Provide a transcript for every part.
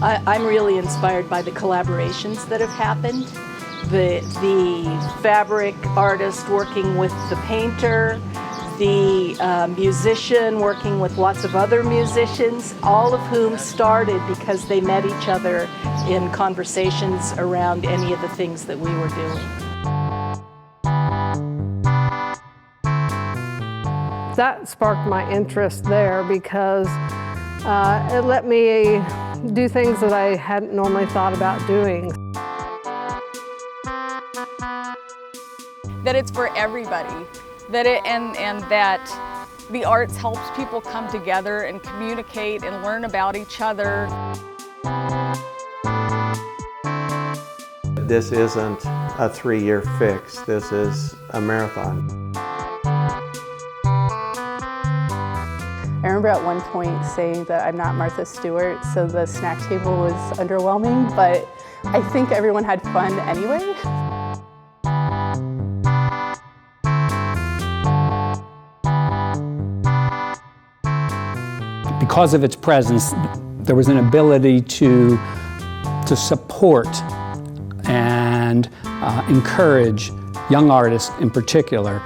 I'm really inspired by the collaborations that have happened. The fabric artist working with the painter, the musician working with lots of other musicians, all of whom started because they met each other in conversations around any of the things that we were doing. That sparked my interest there because it let me do things that I hadn't normally thought about doing. That it's for everybody, and that the arts helps people come together and communicate and learn about each other. This isn't a 3-year fix, this is a marathon. I remember at one point saying that I'm not Martha Stewart, so the snack table was underwhelming, but I think everyone had fun anyway. Because of its presence, there was an ability to support and encourage young artists in particular,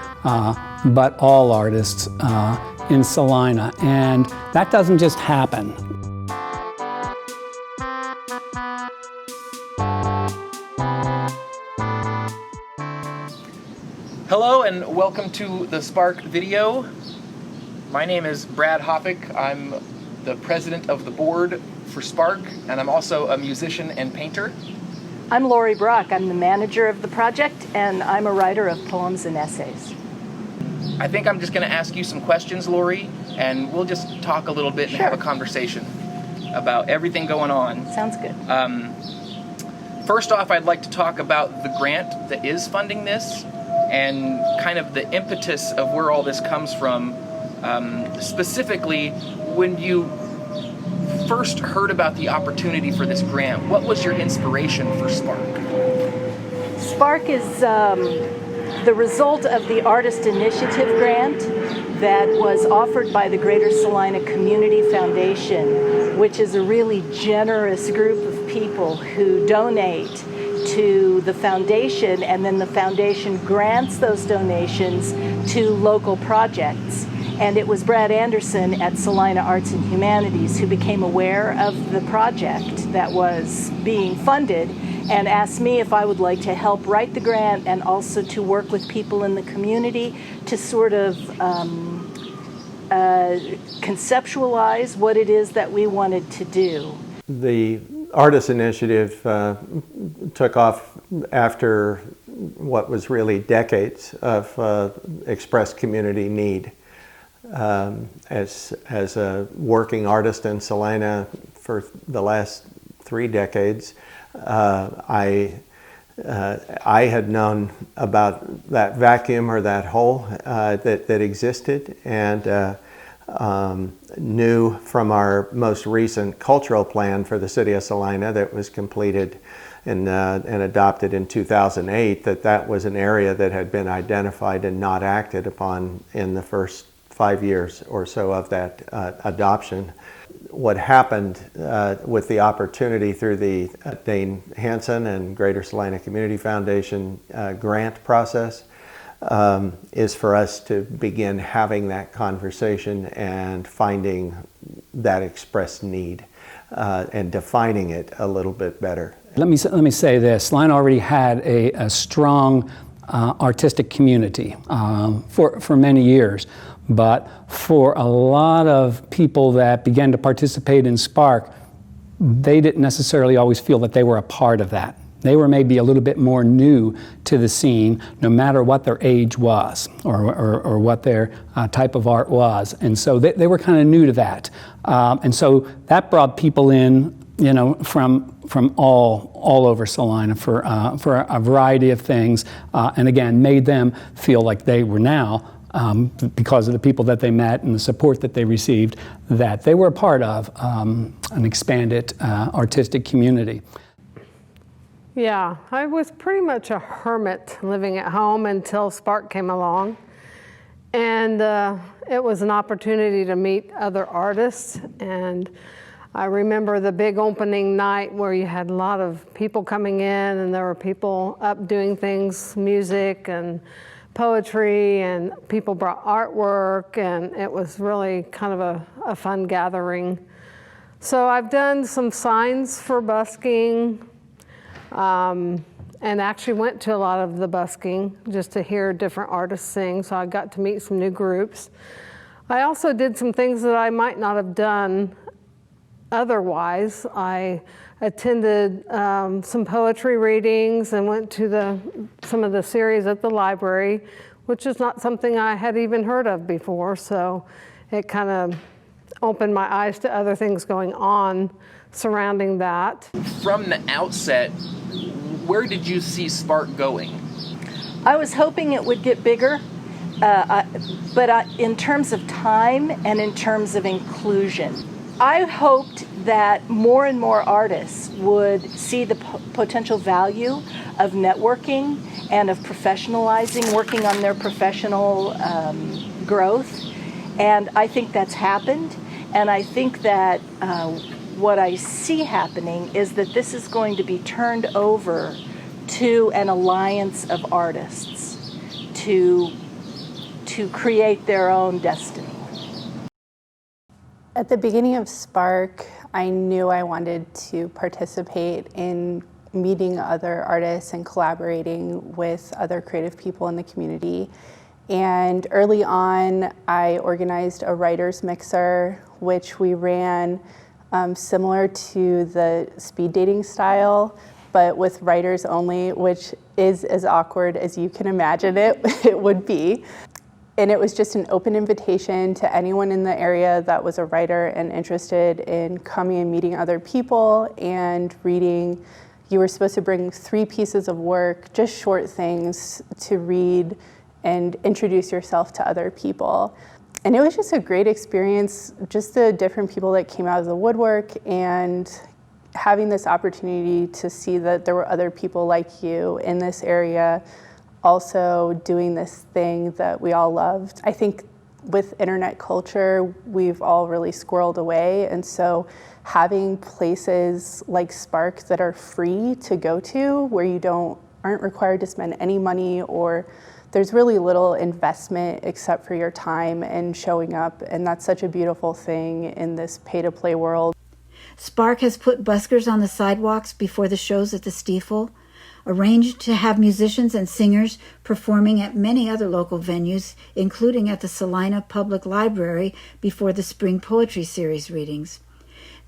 but all artists in Salina, and that doesn't just happen. Hello and welcome to the Spark video. My name is Brad Hoppick. I'm the president of the board for Spark, and I'm also a musician and painter. I'm Lori Brock. I'm the manager of the project, and I'm a writer of poems and essays. I think I'm just going to ask you some questions, Lori, and we'll just talk a little bit and have a conversation about everything going on. Sounds good. First off, I'd like to talk about the grant that is funding this and kind of the impetus of where all this comes from. Specifically, when you first heard about the opportunity for this grant, what was your inspiration for Spark? Spark is the result of the Artist Initiative grant that was offered by the Greater Salina Community Foundation, which is a really generous group of people who donate to the foundation, and then the foundation grants those donations to local projects. And it was Brad Anderson at Salina Arts and Humanities who became aware of the project that was being funded and asked me if I would like to help write the grant and also to work with people in the community to sort of conceptualize what it is that we wanted to do. The Artist Initiative took off after what was really decades of expressed community need. As a working artist in Salina for the last 3 decades, I had known about that vacuum or that hole that existed, and knew from our most recent cultural plan for the city of Salina that was completed and adopted in 2008 that was an area that had been identified and not acted upon in the first 5 years or so of that adoption. What happened with the opportunity through the Dane Hansen and Greater Salina Community Foundation grant process is for us to begin having that conversation and finding that expressed need and defining it a little bit better. Let me say this, Salina already had a strong artistic community for many years. But for a lot of people that began to participate in Spark, they didn't necessarily always feel that they were a part of that. They were maybe a little bit more new to the scene, no matter what their age was or what their type of art was. And so they were kind of new to that. And so that brought people in, you know, from all over Salina for a variety of things, and again, made them feel like they were now, because of the people that they met and the support that they received, that they were a part of an expanded artistic community. Yeah, I was pretty much a hermit living at home until Spark came along. And it was an opportunity to meet other artists, and I remember the big opening night where you had a lot of people coming in, and there were people up doing things, music and poetry, and people brought artwork, and it was really kind of a fun gathering. So I've done some signs for busking, and actually went to a lot of the busking just to hear different artists sing, so I got to meet some new groups. I also did some things that I might not have done otherwise. I attended some poetry readings and went to some of the series at the library, which is not something I had even heard of before, so it kind of opened my eyes to other things going on surrounding that. From the outset, where did you see Spark going? I was hoping it would get bigger, but in terms of time and in terms of inclusion. I hoped that more and more artists would see the potential value of networking and of professionalizing, working on their professional growth. And I think that's happened. And I think that what I see happening is that this is going to be turned over to an alliance of artists to create their own destiny. At the beginning of Spark, I knew I wanted to participate in meeting other artists and collaborating with other creative people in the community. And early on, I organized a writer's mixer, which we ran similar to the speed dating style, but with writers only, which is as awkward as you can imagine it would be. And it was just an open invitation to anyone in the area that was a writer and interested in coming and meeting other people and reading. You were supposed to bring 3 pieces of work, just short things to read and introduce yourself to other people. And it was just a great experience, just the different people that came out of the woodwork and having this opportunity to see that there were other people like you in this area also doing this thing that we all loved. I think with internet culture, we've all really squirreled away, and so having places like Spark that are free to go to, where you aren't required to spend any money, or there's really little investment except for your time and showing up, and that's such a beautiful thing in this pay-to-play world. Spark has put buskers on the sidewalks before the shows at the Stiefel, arranged to have musicians and singers performing at many other local venues, including at the Salina Public Library before the Spring Poetry Series readings.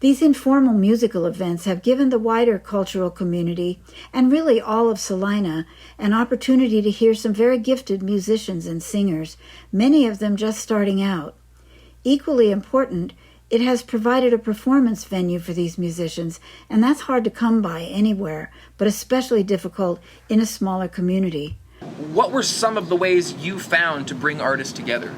These informal musical events have given the wider cultural community, and really all of Salina, an opportunity to hear some very gifted musicians and singers, many of them just starting out. Equally important, it has provided a performance venue for these musicians, and that's hard to come by anywhere, but especially difficult in a smaller community. What were some of the ways you found to bring artists together?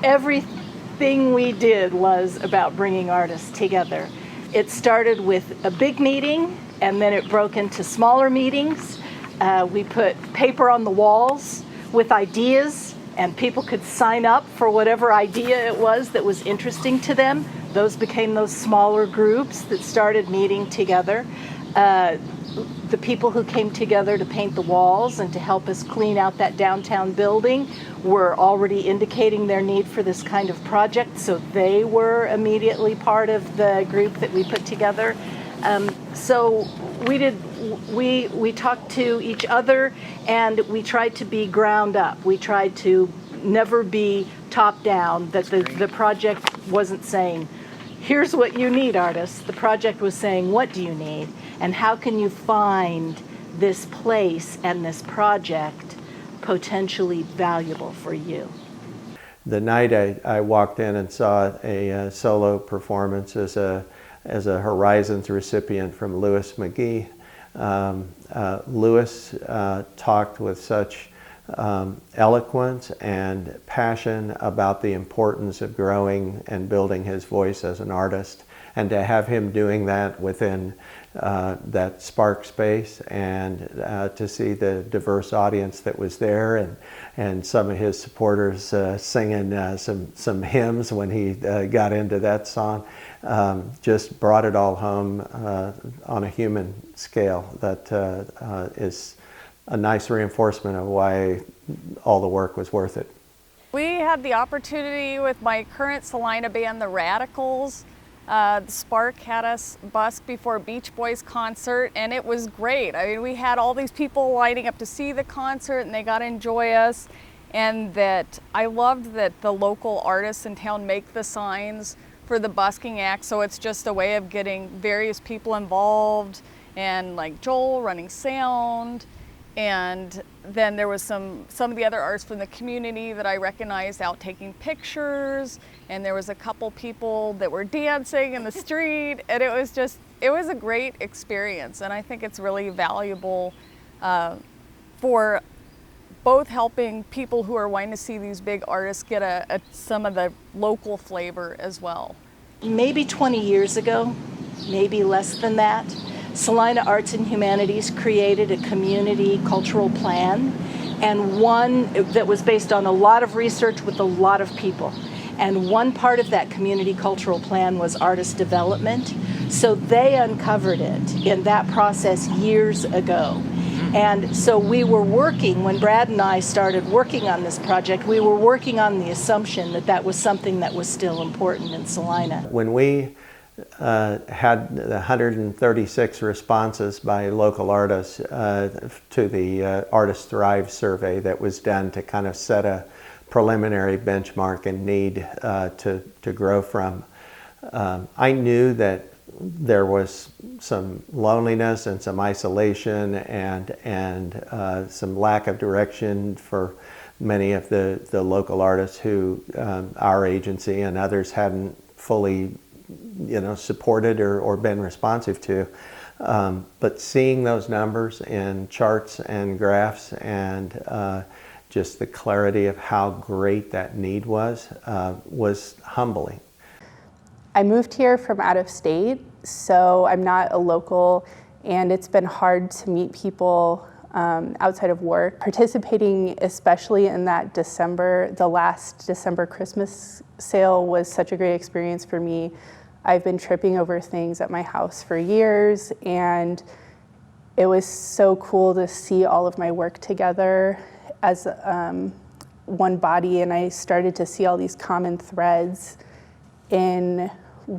Everything we did was about bringing artists together. It started with a big meeting, and then it broke into smaller meetings. We put paper on the walls with ideas, and people could sign up for whatever idea it was that was interesting to them. Those became those smaller groups that started meeting together. The people who came together to paint the walls and to help us clean out that downtown building were already indicating their need for this kind of project, so they were immediately part of the group that we put together. So we talked to each other, and we tried to be ground up. We tried to never be top down, that the project wasn't saying, here's what you need, artists. The project was saying, what do you need? And how can you find this place and this project potentially valuable for you? The night I walked in and saw a solo performance as a Horizons recipient from Louis McGee. Louis talked with such eloquence and passion about the importance of growing and building his voice as an artist and to have him doing that within that Spark space, and to see the diverse audience that was there, and some of his supporters singing some hymns when he got into that song, just brought it all home on a human scale. That is a nice reinforcement of why all the work was worth it. We had the opportunity with my current Salina band, the Radicals. The Spark had us busk before Beach Boys concert, and it was great. I mean, we had all these people lining up to see the concert, and they got to enjoy us. And that I loved that the local artists in town make the signs for the busking act, so it's just a way of getting various people involved, and like Joel running sound. And then there was some of the other artists from the community that I recognized out taking pictures, and there was a couple people that were dancing in the street, and it was a great experience. And I think it's really valuable for both helping people who are wanting to see these big artists get some of the local flavor as well. Maybe 20 years ago, maybe less than that, Salina Arts and Humanities created a community cultural plan, and one that was based on a lot of research with a lot of people. And one part of that community cultural plan was artist development. So they uncovered it in that process years ago. And so we were working, when Brad and I started working on this project, we were working on the assumption that that was something that was still important in Salina. When we had 136 responses by local artists to the Artist Thrive survey that was done to kind of set a preliminary benchmark and need to grow from. I knew that there was some loneliness and some isolation and some lack of direction for many of the local artists who our agency and others hadn't fully supported or been responsive to. But seeing those numbers in charts and graphs and just the clarity of how great that need was humbling. I moved here from out of state, so I'm not a local, and it's been hard to meet people outside of work. Participating, especially in that the last December Christmas sale, was such a great experience for me. I've been tripping over things at my house for years, and it was so cool to see all of my work together as one body, and I started to see all these common threads in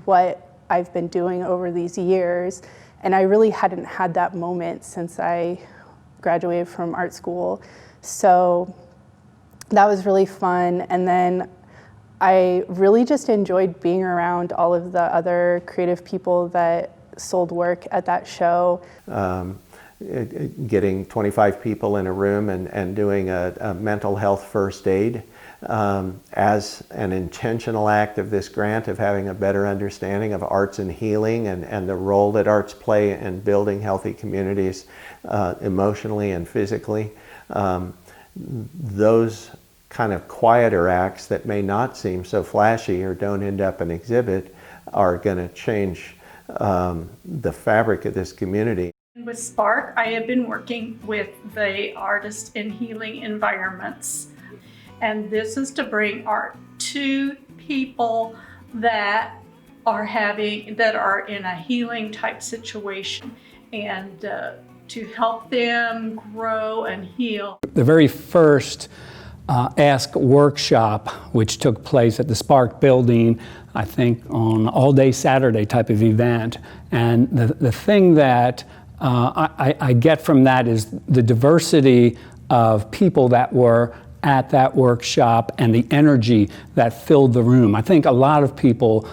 what I've been doing over these years. And I really hadn't had that moment since I graduated from art school. So that was really fun. And then I really just enjoyed being around all of the other creative people that sold work at that show. Getting 25 people in a room and doing a mental health first aid as an intentional act of this grant, of having a better understanding of arts and healing and the role that arts play in building healthy communities emotionally and physically. Those kind of quieter acts that may not seem so flashy or don't end up an exhibit are going to change the fabric of this community. With Spark, I have been working with the artists in healing environments. And this is to bring art to people that are in a healing type situation, and to help them grow and heal. The very first Ask workshop, which took place at the Spark building, I think on all-day Saturday type of event. And the thing that I get from that is the diversity of people that were at that workshop and the energy that filled the room. I think a lot of people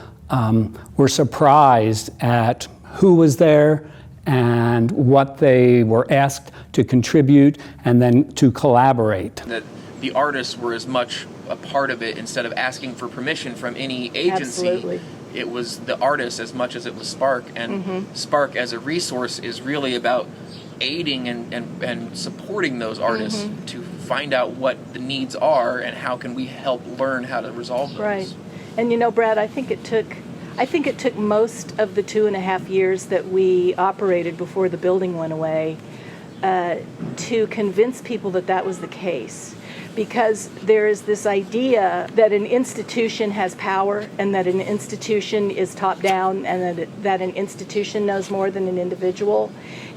were surprised at who was there and what they were asked to contribute and then to collaborate. That the artists were as much a part of it instead of asking for permission from any agency. Absolutely. It was the artists as much as it was Spark, and Spark as a resource is really about aiding and supporting those artists to find out what the needs are and how can we help learn how to resolve those. Right. And Brad, I think I think it took most of the 2.5 years that we operated before the building went away to convince people that that was the case. Because there is this idea that an institution has power and that an institution is top down and that an institution knows more than an individual.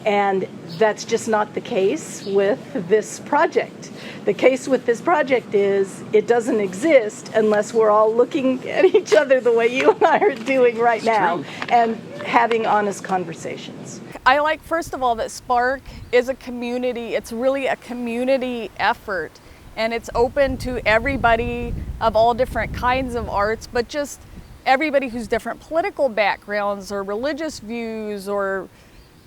And that's just not the case with this project. The case with this project is it doesn't exist unless we're all looking at each other the way you and I are doing right now and having honest conversations. I like, first of all, that Spark is a community. It's really a community effort. And it's open to everybody of all different kinds of arts, but just everybody who's different political backgrounds or religious views or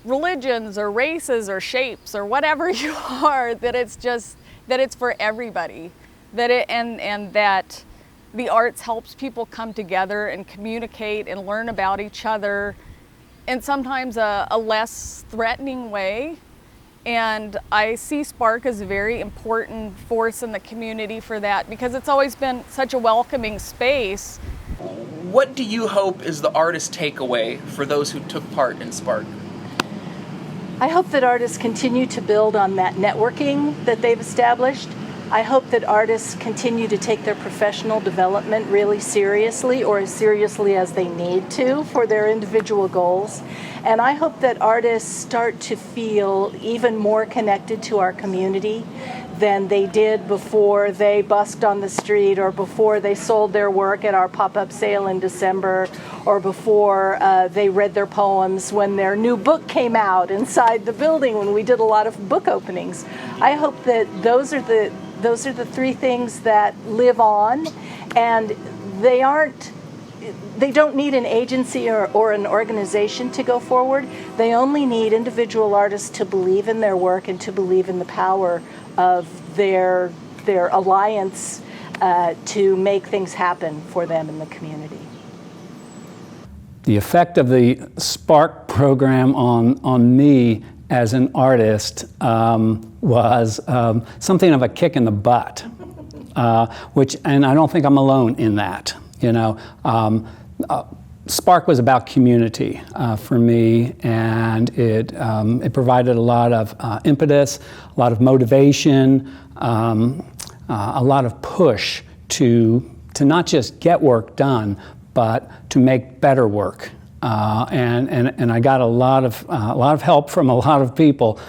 religions or races or shapes or whatever you are, that it's for everybody. And that the arts helps people come together and communicate and learn about each other in sometimes a less threatening way. And I see Spark as a very important force in the community for that, because it's always been such a welcoming space. What do you hope is the artist takeaway for those who took part in Spark? I hope that artists continue to build on that networking that they've established. I hope that artists continue to take their professional development really seriously, or as seriously as they need to for their individual goals. And I hope that artists start to feel even more connected to our community than they did before they busked on the street, or before they sold their work at our pop-up sale in December, or before they read their poems when their new book came out inside the building when we did a lot of book openings. I hope that those are the three things that live on, and they don't need an agency or an organization to go forward. They only need individual artists to believe in their work and to believe in the power of their alliance to make things happen for them in the community. The effect of the Spark program on me as an artist was something of a kick in the butt, and I don't think I'm alone in that. You know, Spark was about community for me, and it provided a lot of impetus, a lot of motivation, a lot of push to not just get work done, but to make better work. And I got a lot of help from a lot of people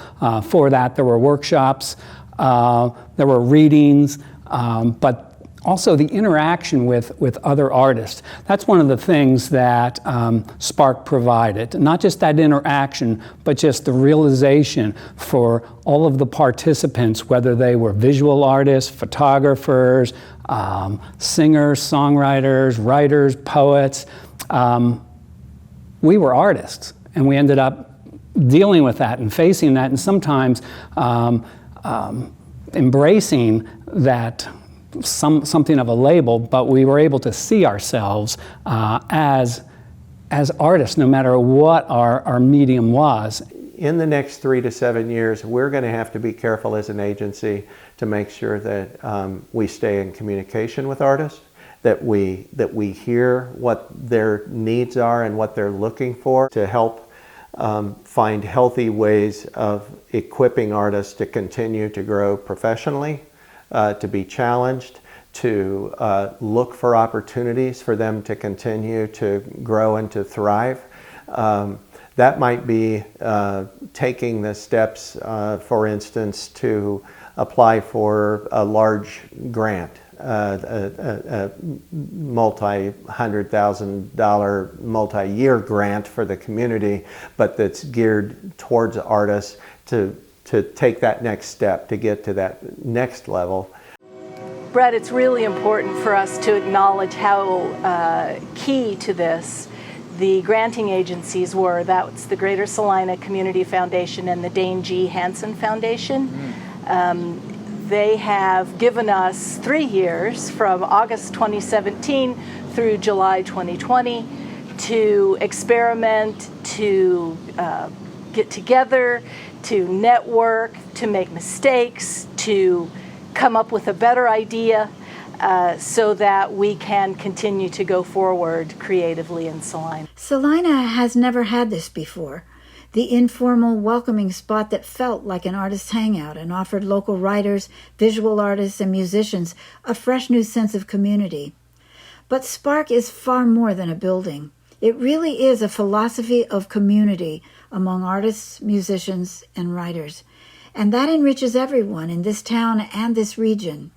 for that. There were workshops, there were readings, but also the interaction with other artists. That's one of the things that Spark provided. Not just that interaction, but just the realization for all of the participants, whether they were visual artists, photographers, singers, songwriters, writers, poets. We were artists, and we ended up dealing with that and facing that, and sometimes embracing that something of a label, but we were able to see ourselves as artists, no matter what our medium was. In the next 3 to 7 years, we're going to have to be careful as an agency to make sure that we stay in communication with artists, that we hear what their needs are and what they're looking for, to help find healthy ways of equipping artists to continue to grow professionally, to be challenged, to look for opportunities for them to continue to grow and to thrive. That might be taking the steps, for instance, to apply for a large grant, a multi-$100,000 multi-year grant for the community, but that's geared towards artists to take that next step, to get to that next level. Brett, it's really important for us to acknowledge how key to this the granting agencies were. That's the Greater Salina Community Foundation and the Dane G. Hansen Foundation. They have given us 3 years, from August 2017 through July 2020, to experiment, to get together, to network, to make mistakes, to come up with a better idea. so that we can continue to go forward creatively in Salina. Salina has never had this before. The informal, welcoming spot that felt like an artist's hangout and offered local writers, visual artists, and musicians a fresh new sense of community. But Spark is far more than a building. It really is a philosophy of community among artists, musicians, and writers. And that enriches everyone in this town and this region.